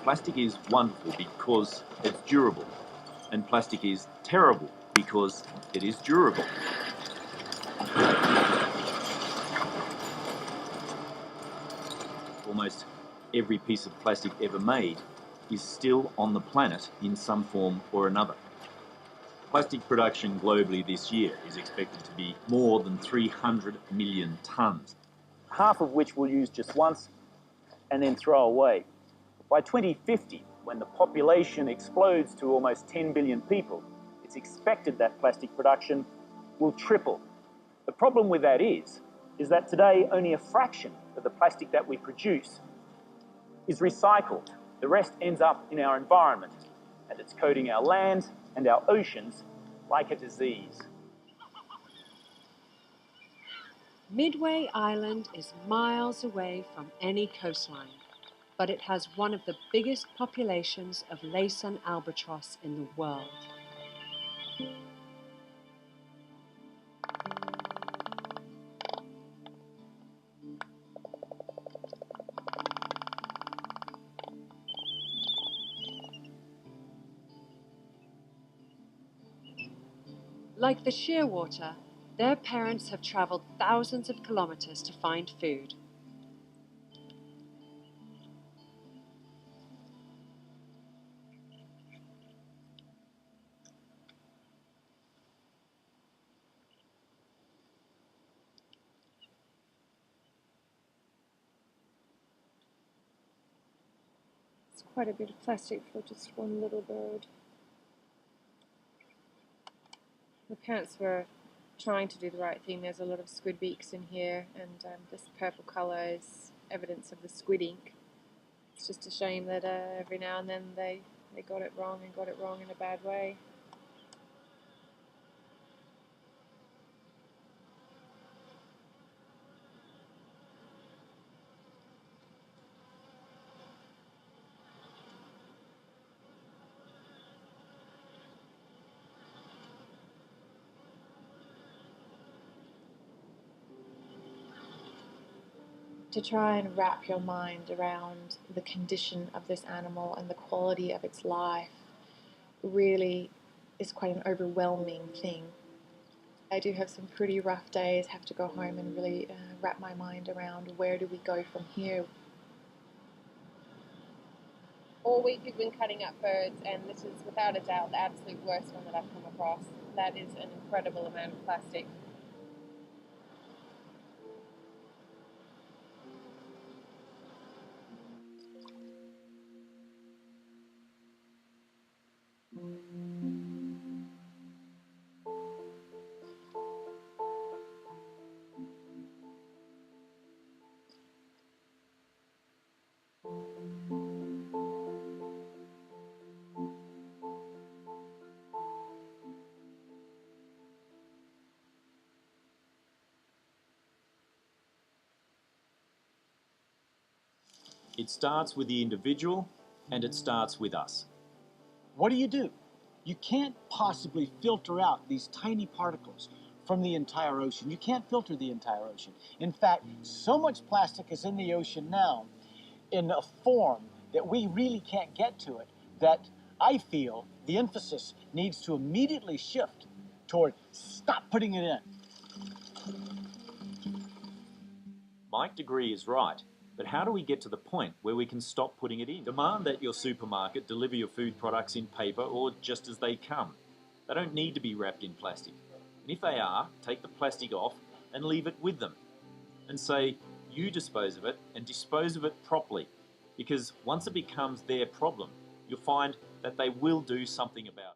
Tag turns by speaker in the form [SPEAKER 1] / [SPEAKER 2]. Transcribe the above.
[SPEAKER 1] Plastic is wonderful because it's durable, and plastic is terrible because it is durable. Almost every piece of plastic ever made is still on the planet in some form or another. Plastic production globally this year is expected to be more than 300 million tonnes.
[SPEAKER 2] Half of which we'll use just once and then throw away. By 2050, when the population explodes to almost 10 billion people, it's expected that plastic production will triple. The problem with that is that today only a fraction of the plastic that we produce is recycled. The rest ends up in our environment, and it's coating our land and our oceans like a disease.
[SPEAKER 3] Midway Island is miles away from any coastline, but it has one of the biggest populations of Laysan albatross in the world. Like the shearwater, their parents have traveled thousands of kilometers to find food.
[SPEAKER 4] It's quite a bit of plastic for just one little bird. The parents were trying to do the right thing. There's a lot of squid beaks in here, and this purple colour is evidence of the squid ink. It's just a shame that every now and then they got it wrong and got it wrong in a bad way. To try and wrap your mind around the condition of this animal and the quality of its life really is quite an overwhelming thing. I do have some pretty rough days, have to go home and really wrap my mind around where do we go from here.
[SPEAKER 5] All week we've been cutting up birds, and this is without a doubt the absolute worst one that I've come across. That is an incredible amount of plastic.
[SPEAKER 1] It starts with the individual, and it starts with us.
[SPEAKER 6] What do? You can't possibly filter out these tiny particles from the entire ocean. You can't filter the entire ocean. In fact, so much plastic is in the ocean now in a form that we really can't get to it, that I feel the emphasis needs to immediately shift toward stop putting it in.
[SPEAKER 1] Mike Degree is right, but how do we get to the point where we can stop putting it in? Demand that your supermarket deliver your food products in paper or just as they come. They don't need to be wrapped in plastic. And if they are, take the plastic off and leave it with them. And say, you dispose of it and dispose of it properly. Because once it becomes their problem, you'll find that they will do something about it.